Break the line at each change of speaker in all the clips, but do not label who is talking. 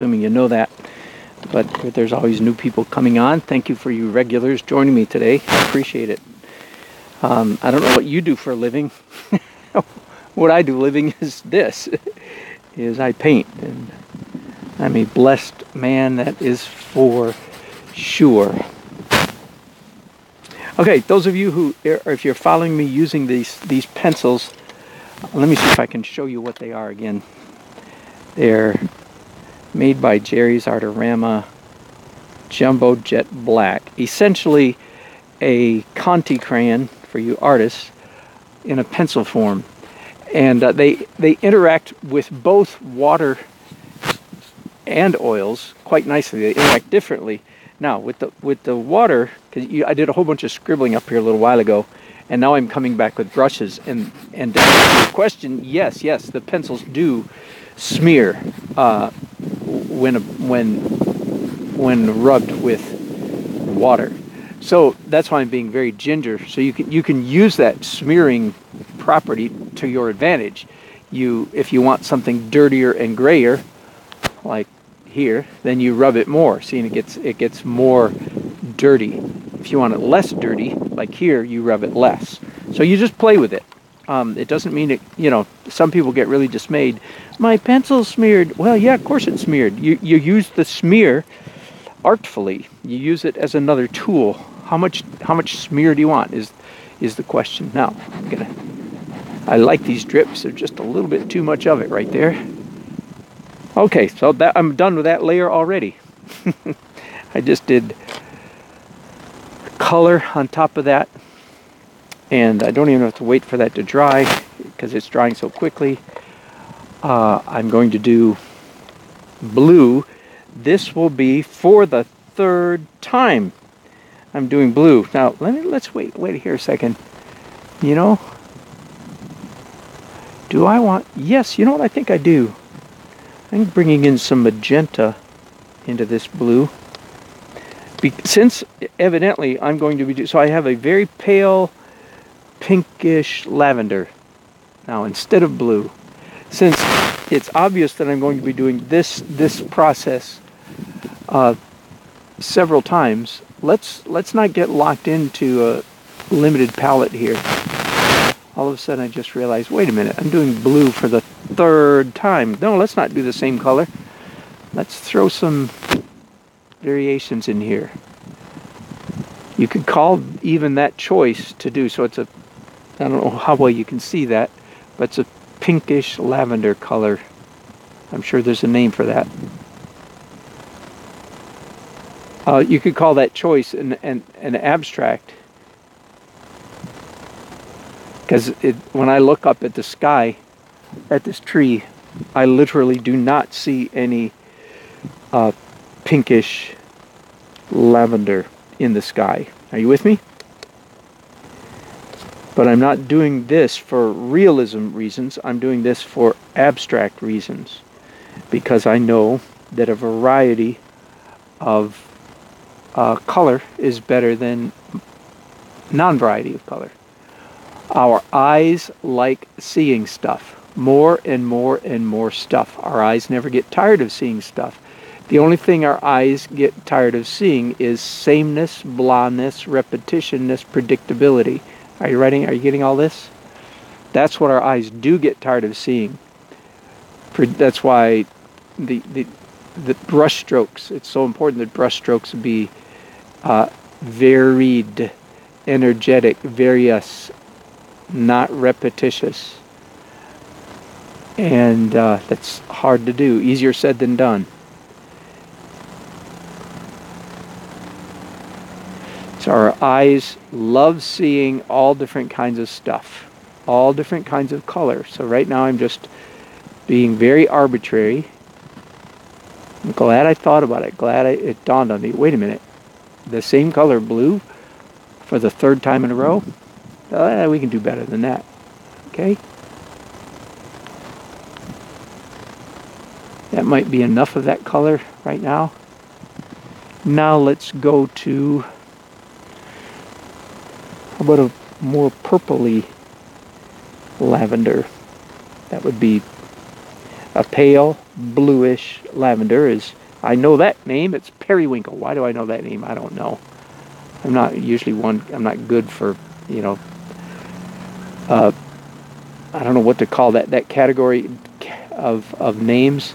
assuming you know that. But there's always new people coming on. Thank you for you regulars joining me today. I appreciate it. I don't know what you do for a living. What I do living is this, is I paint. And I'm a blessed man, that is for sure. Okay, those of you who, if you're following me using these pencils, let me see if I can show you what they are again. They're made by Jerry's Artorama Jumbo Jet Black. Essentially a Conte crayon for you artists in a pencil form. And they interact with both water and oils quite nicely. They interact differently. Now with the water, because I did a whole bunch of scribbling up here a little while ago, and now I'm coming back with brushes. And to answer your question, yes, the pencils do smear when rubbed with water. So that's why I'm being very ginger. So you can use that smearing property to your advantage. If you want something dirtier and grayer, like here, then you rub it more. See, and it gets more dirty. If you want it less dirty, like here, you rub it less. So you just play with it. It doesn't mean it, some people get really dismayed. My pencil's smeared. Well, yeah, of course it's smeared. You use the smear artfully. You use it as another tool. How much smear do you want is the question. Now, I like these drips. There's just a little bit too much of it right there. Okay, so I'm done with that layer already. I just did color on top of that, and I don't even have to wait for that to dry because it's drying so quickly. I'm going to do blue. This will be for the third time I'm doing blue. Now let's wait here a second. Do I want? Yes, you know what I think I do. I'm bringing in some magenta into this blue. Since evidently I'm going to be so I have a very pale pinkish lavender now instead of blue. Since it's obvious that I'm going to be doing this process several times, let's not get locked into a limited palette here. All of a sudden I just realized, wait a minute, I'm doing blue for the third time. No, let's not do the same color. Let's throw some variations in here. You could call even that choice to do. So I don't know how well you can see that, but it's a pinkish lavender color. I'm sure there's a name for that. You could call that choice an abstract. Because when I look up at the sky, at this tree, I literally do not see any pinkish lavender in the sky. Are you with me? But I'm not doing this for realism reasons. I'm doing this for abstract reasons. Because I know that a variety of color is better than non-variety of color. Our eyes like seeing stuff. More and more and more stuff. Our eyes never get tired of seeing stuff. The only thing our eyes get tired of seeing is sameness, blandness, repetitionness, predictability. Are you writing? Are you getting all this? That's what our eyes do get tired of seeing. That's why the brush strokes, it's so important that brush strokes be varied, energetic, various, not repetitious. And that's hard to do. Easier said than done. So our eyes love seeing all different kinds of stuff, all different kinds of color. So right now I'm just being very arbitrary. I'm glad I thought about it. It dawned on me. Wait a minute. The same color blue for the third time in a row? We can do better than that. Okay? That might be enough of that color right now. Now let's go to, how about a more purpley lavender? That would be A pale bluish lavender is, I know that name, it's periwinkle. Why do I know that name? I don't know. I'm not good for, uh, I don't know what to call that category of names.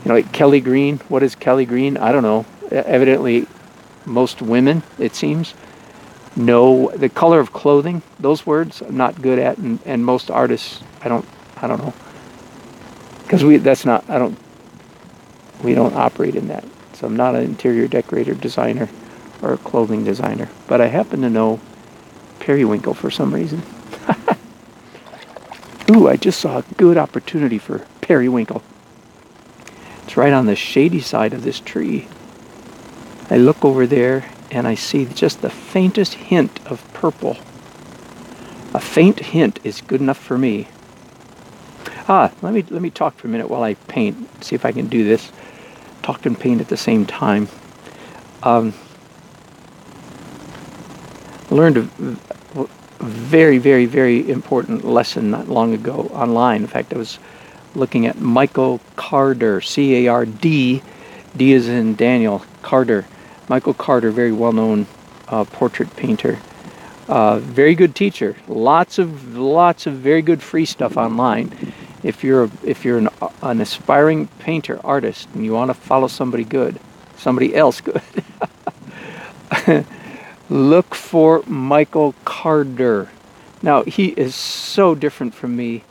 Like Kelly Green. What is Kelly Green? I don't know. Evidently, most women, it seems, know the color of clothing. Those words I'm not good at, and most artists, I don't know, because we don't operate in that. So I'm not an interior decorator, designer, or a clothing designer. But I happen to know periwinkle for some reason. Ooh, I just saw a good opportunity for periwinkle. It's right on the shady side of this tree. I look over there and I see just the faintest hint of purple. A faint hint is good enough for me. Let me talk for a minute while I paint. See if I can do this. Talk and paint at the same time. Learned a very, very, very important lesson not long ago online. In fact, I was looking at Michael Carder, C-A-R-D, D as in Daniel, Carder. Michael Carder, very well-known portrait painter. Very good teacher. Lots of very good free stuff online. If you're an aspiring painter, artist, and you want to follow somebody else good, look for Michael Carder. Now, he is so different from me.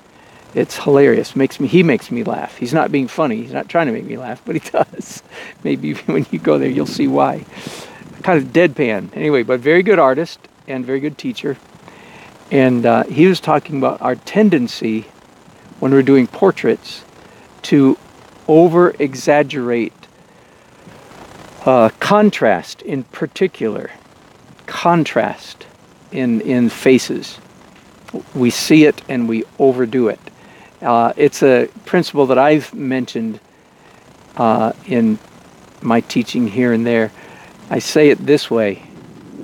It's hilarious. He makes me laugh. He's not being funny. He's not trying to make me laugh, but he does. Maybe when you go there, you'll see why. Kind of deadpan. Anyway, but very good artist and very good teacher. And he was talking about our tendency when we're doing portraits to over-exaggerate contrast in particular. Contrast in faces. We see it and we overdo it. It's a principle that I've mentioned in my teaching here and there. I say it this way.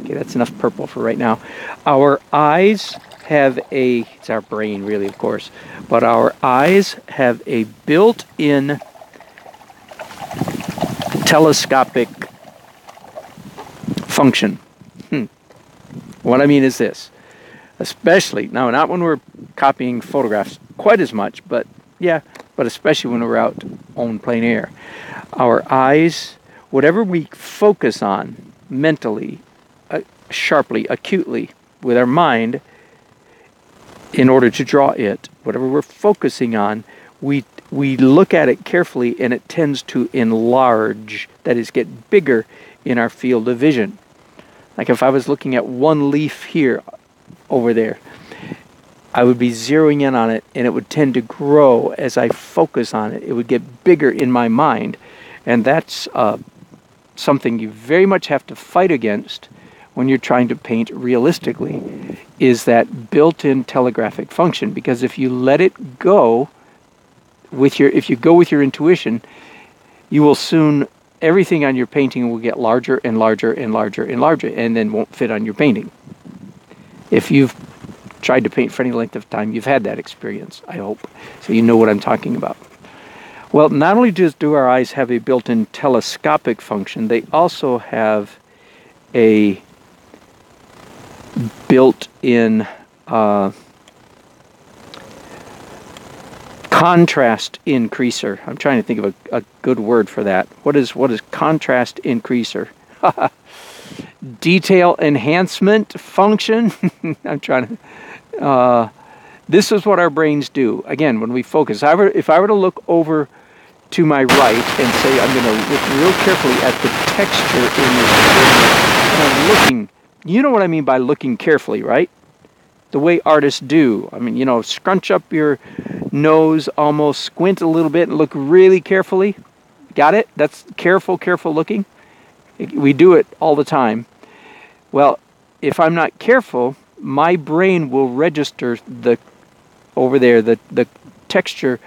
Okay, that's enough purple for right now. Our eyes have it's our brain really, of course, but our eyes have a built-in telescopic function. What I mean is this. Especially, now not when we're copying photographs quite as much, but especially when we're out on plein air. Our eyes, whatever we focus on mentally, sharply, acutely, with our mind, in order to draw it, whatever we're focusing on, we look at it carefully and it tends to enlarge, that is, get bigger in our field of vision. Like if I was looking at one leaf here, over there, I would be zeroing in on it and it would tend to grow as I focus on it. It would get bigger in my mind, and that's something you very much have to fight against when you're trying to paint realistically, is that built-in telegraphic function. Because if you let it go if you go with your intuition, you will soon, everything on your painting will get larger and larger and larger and larger, and then won't fit on your painting. If you've tried to paint for any length of time, you've had that experience, I hope. So you know what I'm talking about. Well, not only do our eyes have a built-in telescopic function, they also have a built-in contrast increaser. I'm trying to think of a good word for that. What is contrast increaser? Detail enhancement function. I'm trying to. This is what our brains do. Again, when we focus. If I were to look over to my right and say I'm going to look real carefully at the texture in this image, and I'm looking. You know what I mean by looking carefully, right? The way artists do. I mean, scrunch up your nose, almost squint a little bit, and look really carefully. Got it? That's careful looking. We do it all the time. Well, if I'm not careful, my brain will register the texture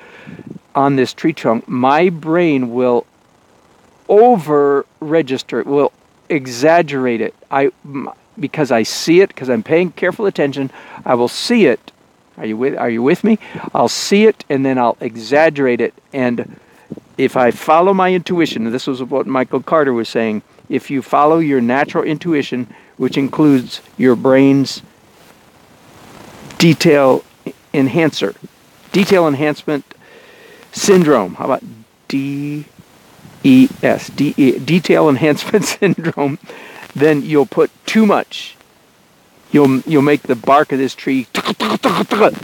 on this tree trunk. My brain will over-register it, will exaggerate it. Because I see it, because I'm paying careful attention, I will see it Are you with me? I'll see it and then I'll exaggerate it. And if I follow my intuition, and this was what Michael Carter was saying, if you follow your natural intuition, which includes your brain's detail enhancer, detail enhancement syndrome. How about DES, detail enhancement syndrome? Then you'll put too much. You'll make the bark of this tree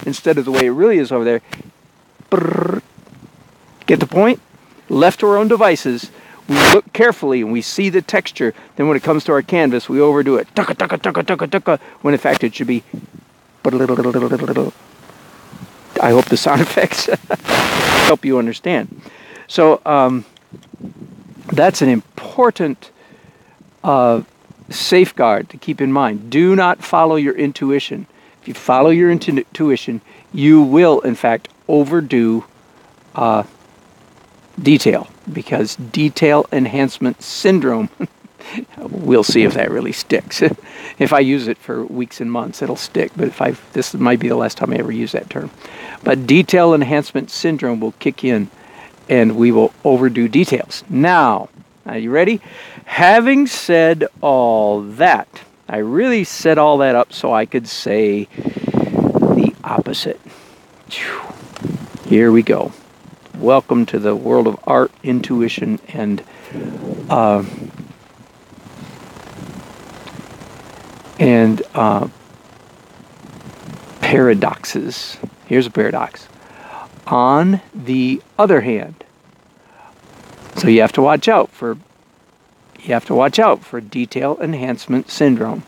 instead of the way it really is over there. Get the point? Left to our own devices, we look carefully and we see the texture. Then when it comes to our canvas, we overdo it. When in fact it should be. I hope the sound effects help you understand. So that's an important safeguard to keep in mind. Do not follow your intuition. If you follow your intuition, you will in fact overdo detail, because detail enhancement syndrome, we'll see if that really sticks. If I use it for weeks and months, it'll stick, but this might be the last time I ever use that term. But detail enhancement syndrome will kick in and we will overdo details. Now, are you ready? Having said all that, I really set all that up so I could say the opposite. Here we go. Welcome to the world of art, intuition, and paradoxes. Here's a paradox. On the other hand, so you have to watch out for detail enhancement syndrome.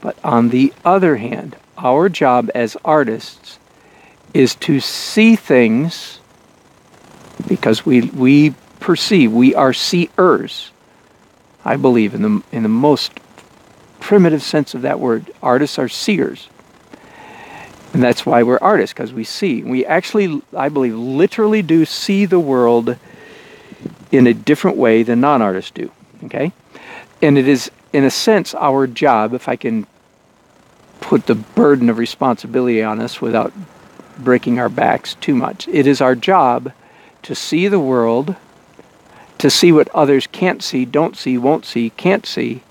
But on the other hand, our job as artists is to see things, because we perceive, we are seers. I believe in the most primitive sense of that word. Artists are seers. And that's why we're artists, because we see. We actually, I believe, literally do see the world in a different way than non-artists do. Okay? And it is, in a sense, our job, if I can put the burden of responsibility on us without breaking our backs too much. It is our job to see the world, to see what others can't see, don't see, won't see, can't see,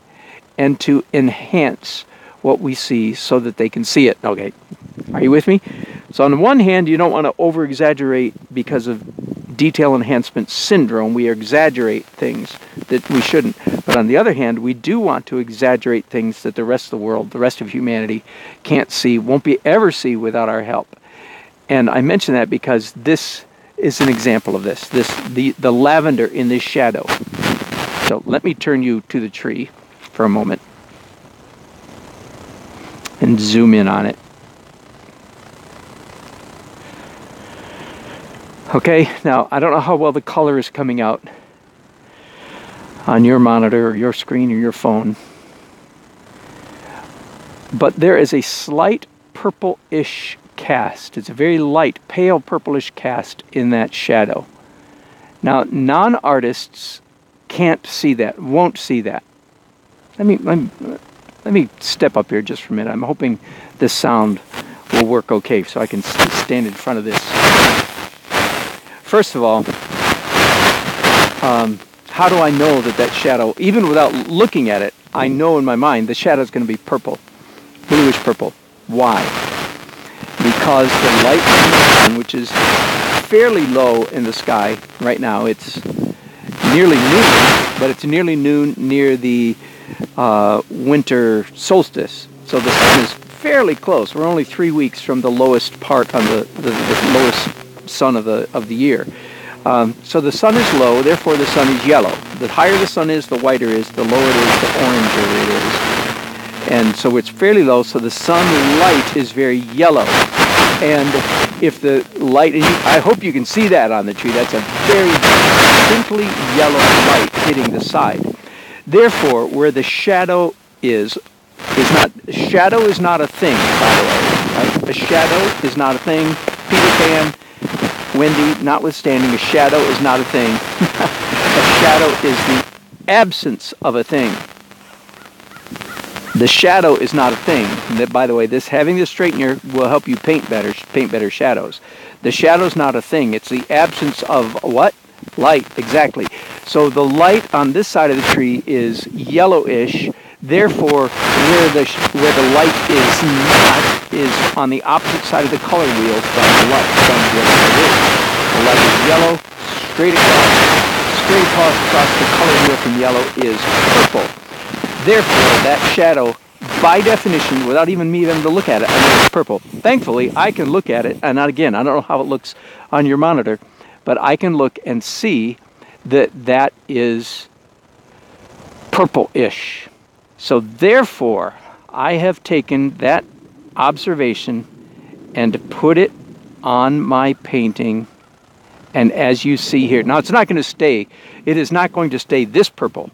and to enhance what we see so that they can see it. Okay, are you with me? So on the one hand, you don't want to over-exaggerate because of detail enhancement syndrome. We exaggerate things that we shouldn't. But on the other hand, we do want to exaggerate things that the rest of the world, the rest of humanity can't see, won't be ever see without our help. And I mention that because this is an example of this. The lavender in this shadow. So let me turn you to the tree for a moment and zoom in on it. Okay, now I don't know how well the color is coming out on your monitor or your screen or your phone, but there is a slight purplish cast. It's a very light, pale purplish cast in that shadow. Now, non-artists can't see that, won't see that. Let me step up here just for a minute. I'm hoping this sound will work okay so I can stand in front of this. First of all, how do I know that shadow, even without looking at it, I know in my mind the shadow is going to be purple, bluish purple. Why? Because the light from the sun, which is fairly low in the sky right now, it's nearly noon, but it's nearly noon near the winter solstice. So the sun is fairly close. We're only 3 weeks from the lowest part on the lowest sun of the year. So the sun is low, therefore the sun is yellow. The higher the sun is, the whiter it is, the lower it is, the oranger it is. And so it's fairly low, so the sunlight is very yellow. And if the light, and I hope you can see that on the tree, that's a very distinctly yellow light hitting the side. Therefore, where the shadow is not a thing, by the way. Right? A shadow is not a thing. Peter Pan, Wendy, notwithstanding, a shadow is not a thing. A shadow is the absence of a thing. The shadow is not a thing. That, by the way, having this straightener will help you paint better shadows. The shadow's not a thing. It's the absence of what? Light, exactly. So the light on this side of the tree is yellowish. Therefore, where the light is not is on the opposite side of the color wheel from the light. The light is yellow, straight across the color wheel from yellow is purple. Therefore, that shadow, by definition, without even me having to look at it, I know it's purple. Thankfully, I can look at it, and again, I don't know how it looks on your monitor, but I can look and see that is purple-ish. So therefore, I have taken that observation and put it on my painting, and as you see here, now it is not going to stay this purple,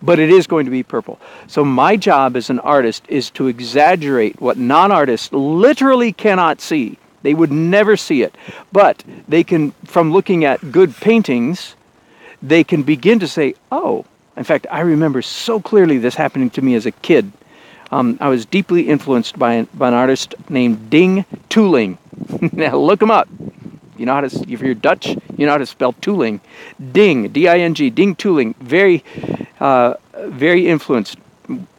but it is going to be purple. So my job as an artist is to exaggerate what non-artists literally cannot see. They would never see it. But they can, from looking at good paintings, they can begin to say, oh, in fact, I remember so clearly this happening to me as a kid. I was deeply influenced by an artist named Ding Tooling. Now look him up. You know how to, if you're Dutch, you know how to spell tooling. Ding, D-I-N-G, Ding Tooling. Very influenced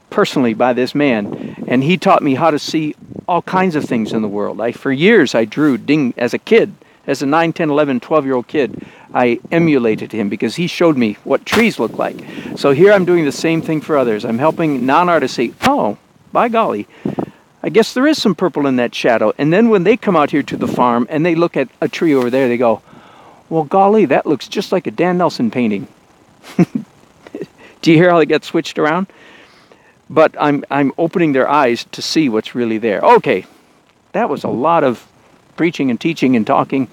personally by this man. And he taught me how to see all kinds of things in the world. For years, I drew Ding as a kid. As a 9, 10, 11, 12-year-old kid, I emulated him because he showed me what trees look like. So here I'm doing the same thing for others. I'm helping non-artists say, oh, by golly, I guess there is some purple in that shadow. And then when they come out here to the farm and they look at a tree over there, they go, well, golly, that looks just like a Dan Nelson painting. Do you hear how it gets switched around? But I'm opening their eyes to see what's really there. Okay, that was a lot of preaching and teaching and talking.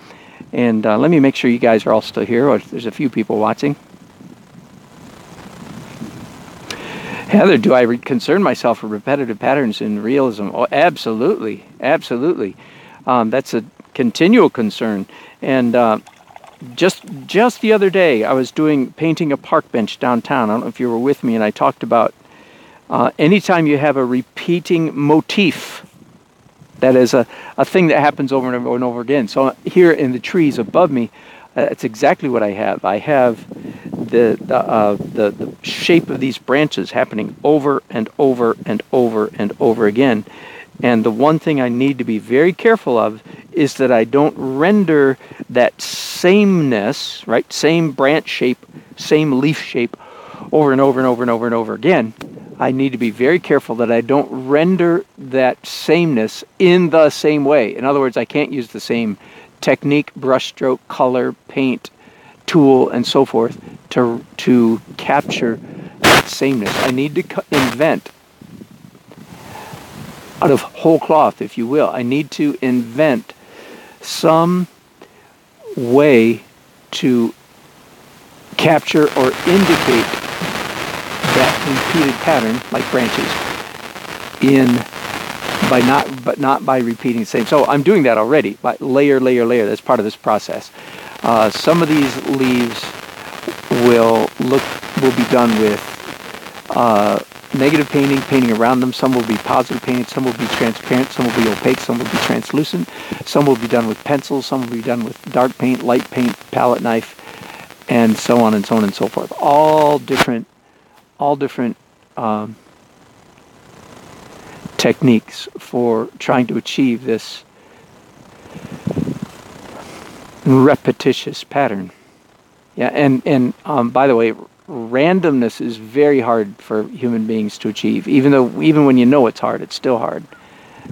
And let me make sure you guys are all still here. Or there's a few people watching. Heather, do I concern myself with repetitive patterns in realism? Oh, absolutely. Absolutely. That's a continual concern. And just the other day, I was painting a park bench downtown. I don't know if you were with me, and I talked about anytime you have a repeating motif, that is a thing that happens over and over and over again. So here in the trees above me, that's exactly what I have. I have the shape of these branches happening over and over and over and over again. And the one thing I need to be very careful of is that I don't render that sameness, right? Same branch shape, same leaf shape over and over and over and over and over again. I need to be very careful that I don't render that sameness in the same way. In other words, I can't use the same technique, brushstroke, color, paint, tool, and so forth to capture that sameness. I need to invent out of whole cloth, if you will. I need to invent some way to capture or indicate that repeated pattern, like branches, but not by repeating the same. So I'm doing that already, by layer. That's part of this process. Some of these leaves will be done with negative painting around them. Some will be positive painted. Some will be transparent. Some will be opaque. Some will be translucent. Some will be done with pencils. Some will be done with dark paint, light paint, palette knife, and so on and so on and so forth. All different techniques for trying to achieve this repetitious pattern. Yeah, and by the way, randomness is very hard for human beings to achieve. Even when you know it's hard, it's still hard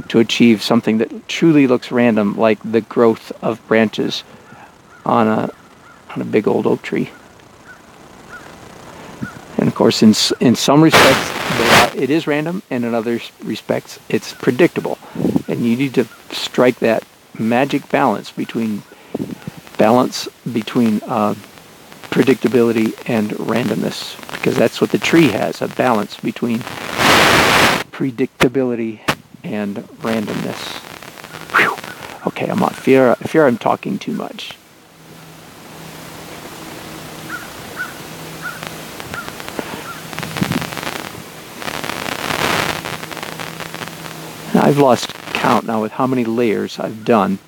to achieve something that truly looks random, like the growth of branches on a big old oak tree. And of course, in some respects, it is random, and in other respects, it's predictable. And you need to strike that magic balance between predictability and randomness, because that's what the tree has, a balance between predictability and randomness. Whew. Okay, I fear I'm talking too much. I've lost count now with how many layers I've done.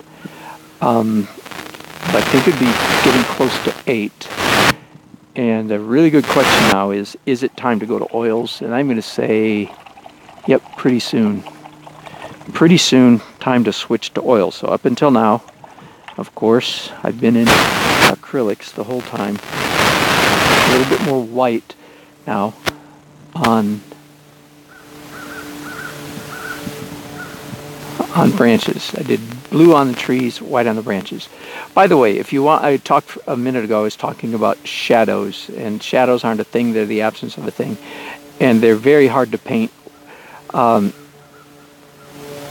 But I think it'd be getting close to 8. And a really good question now is it time to go to oils? And I'm going to say, yep, pretty soon. Pretty soon, time to switch to oil. So up until now, of course, I've been in acrylics the whole time. A little bit more white now on branches. I did blue on the trees, white on the branches. By the way, if you want, I talked a minute ago, I was talking about shadows, and shadows aren't a thing, they're the absence of a thing, and they're very hard to paint.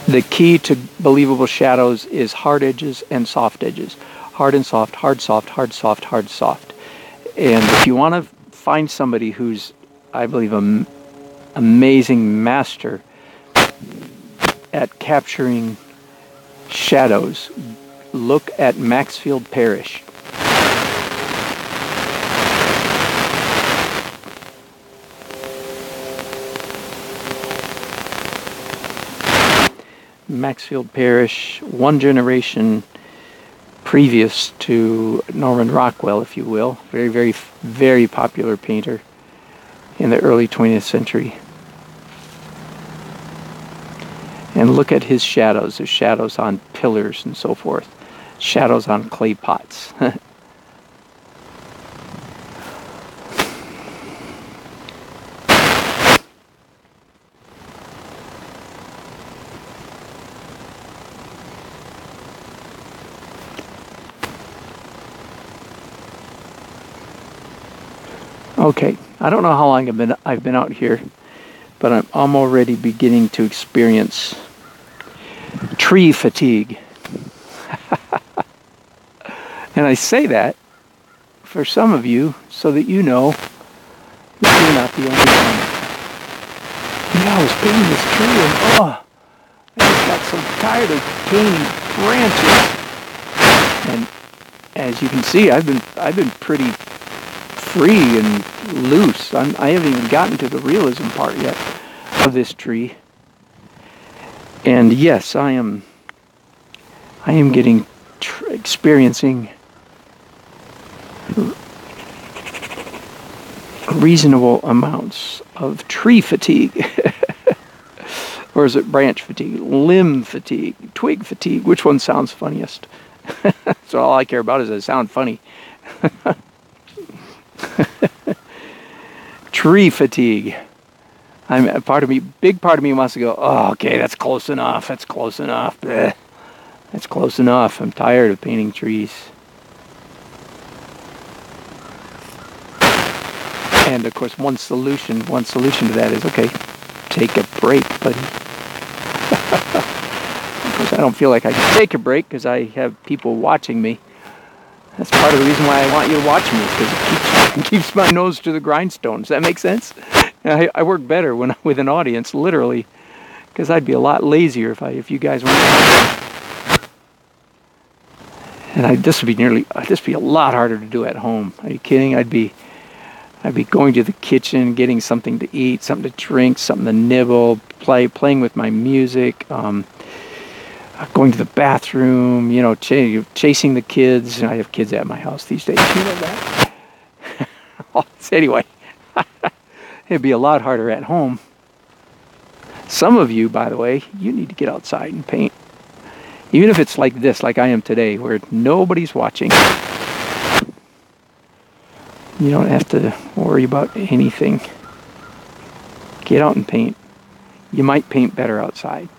The key to believable shadows is hard edges and soft edges. Hard and soft, hard, soft, hard, soft, hard, soft. And if you want to find somebody who's, I believe, an amazing master at capturing shadows, look at Maxfield Parrish. Maxfield Parrish, one generation previous to Norman Rockwell, if you will. Very, very, very popular painter in the early 20th century. And look at his shadows. There's shadows on pillars and so forth. Shadows on clay pots. Okay, I don't know how long I've been out here, but I'm already beginning to experience tree fatigue. And I say that for some of you so that you know that you're not the only one. Yeah, I was painting this tree and I just got so tired of painting branches. And as you can see, I've been pretty free and loose. I haven't even gotten to the realism part yet of this tree. And yes, I am experiencing reasonable amounts of tree fatigue. Or is it branch fatigue, limb fatigue, twig fatigue? Which one sounds funniest? So all I care about is that it sound funny. Tree fatigue. Big part of me wants to go, oh, okay, that's close enough. That's close enough. Bleh. That's close enough. I'm tired of painting trees. And of course, one solution to that is, okay, take a break, buddy. Of course, I don't feel like I can take a break because I have people watching me. That's part of the reason why I want you to watch me, is because it keeps my nose to the grindstone. Does that make sense? I work better when I'm with an audience, literally, because I'd be a lot lazier if you guys weren't. And this would be a lot harder to do at home. Are you kidding? I'd be going to the kitchen, getting something to eat, something to drink, something to nibble, playing with my music, going to the bathroom, chasing the kids. I have kids at my house these days, you know that. Anyway, it'd be a lot harder at home. Some of you, by the way, you need to get outside and paint. Even if it's like this, like I am today, where nobody's watching. You don't have to worry about anything. Get out and paint. You might paint better outside.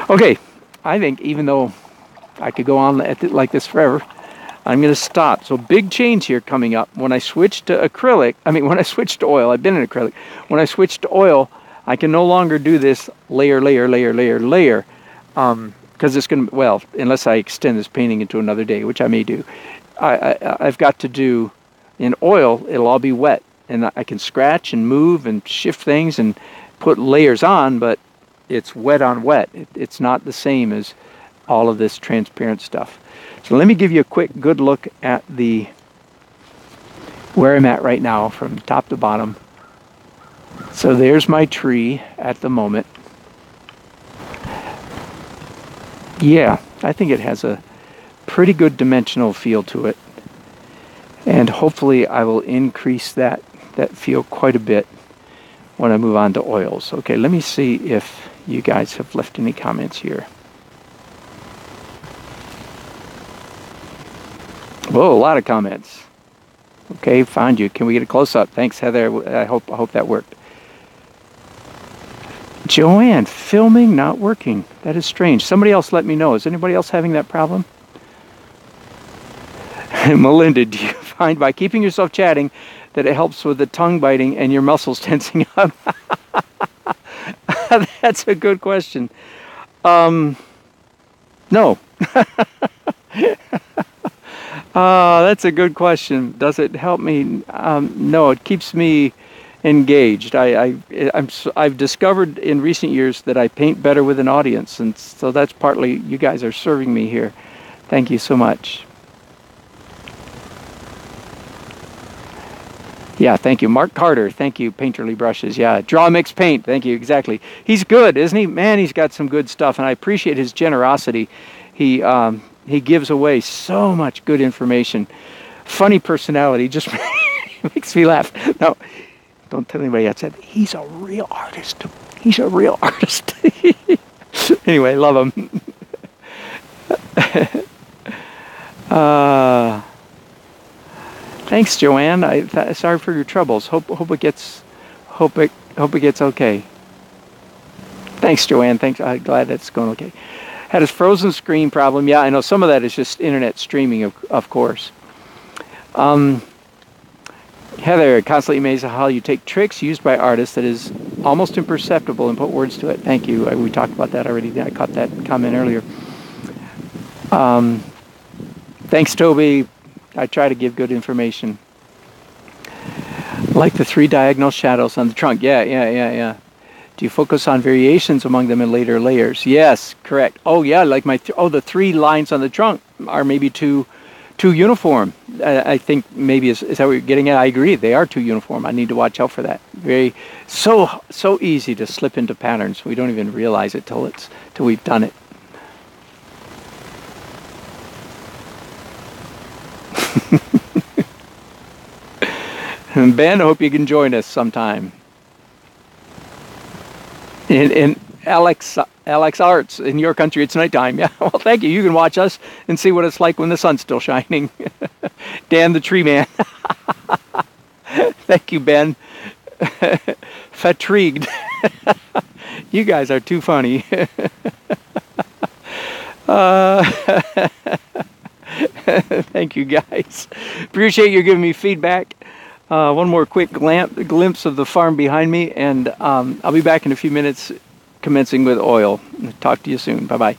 Okay, I think even though I could go on like this forever, I'm going to stop. So big change here coming up. When I switch to when I switch to oil, I've been in acrylic. When I switch to oil, I can no longer do this layer, because it's going to, well, unless I extend this painting into another day, which I may do, I've got to do, in oil, it'll all be wet. And I can scratch and move and shift things and put layers on, but it's wet on wet. It's not the same as all of this transparent stuff. So let me give you a quick good look at where I'm at right now from top to bottom. So there's my tree at the moment. Yeah, I think it has a pretty good dimensional feel to it. And hopefully I will increase that feel quite a bit when I move on to oils. Okay, let me see if you guys have left any comments here. Whoa, a lot of comments. Okay, found you. Can we get a close-up? Thanks, Heather. I hope that worked. Joanne, filming not working. That is strange. Somebody else let me know. Is anybody else having that problem? Melinda, do you find by keeping yourself chatting that it helps with the tongue biting and your muscles tensing up? That's a good question. No. That's a good question. Does it help me? No, it keeps me engaged. I've discovered in recent years that I paint better with an audience, and so that's partly you guys are serving me here. Thank you so much. Yeah, thank you. Mark Carter, thank you. Painterly Brushes, yeah. Draw Mix Paint, thank you, exactly. He's good, isn't he? Man, he's got some good stuff, and I appreciate his generosity. He gives away so much good information. Funny personality, just makes me laugh. No, don't tell anybody else that. He's a real artist. He's a real artist. Anyway, love him. Thanks, Joanne. Sorry for your troubles. Hope it gets okay. Thanks, Joanne. Thanks. I'm glad that's going okay. Had a frozen screen problem. Yeah, I know some of that is just internet streaming, of course. Heather, constantly amazed at how you take tricks used by artists that is almost imperceptible and put words to it. Thank you. We talked about that already. I caught that comment earlier. Thanks, Toby. I try to give good information. Like the 3 diagonal shadows on the trunk. Yeah. Do you focus on variations among them in later layers? Yes, correct. Oh, yeah, like the 3 lines on the trunk are maybe too uniform. I think maybe is that what you're getting at? I agree. They are too uniform. I need to watch out for that. So easy to slip into patterns. We don't even realize it till we've done it. Ben, I hope you can join us sometime. In Alex Arts, in your country, it's nighttime. Yeah, well, thank you. You can watch us and see what it's like when the sun's still shining. Dan the Tree Man. Thank you, Ben. Fatigued. You guys are too funny. Thank you, guys. Appreciate you giving me feedback. One more quick glimpse of the farm behind me, and I'll be back in a few minutes commencing with oil. Talk to you soon. Bye-bye.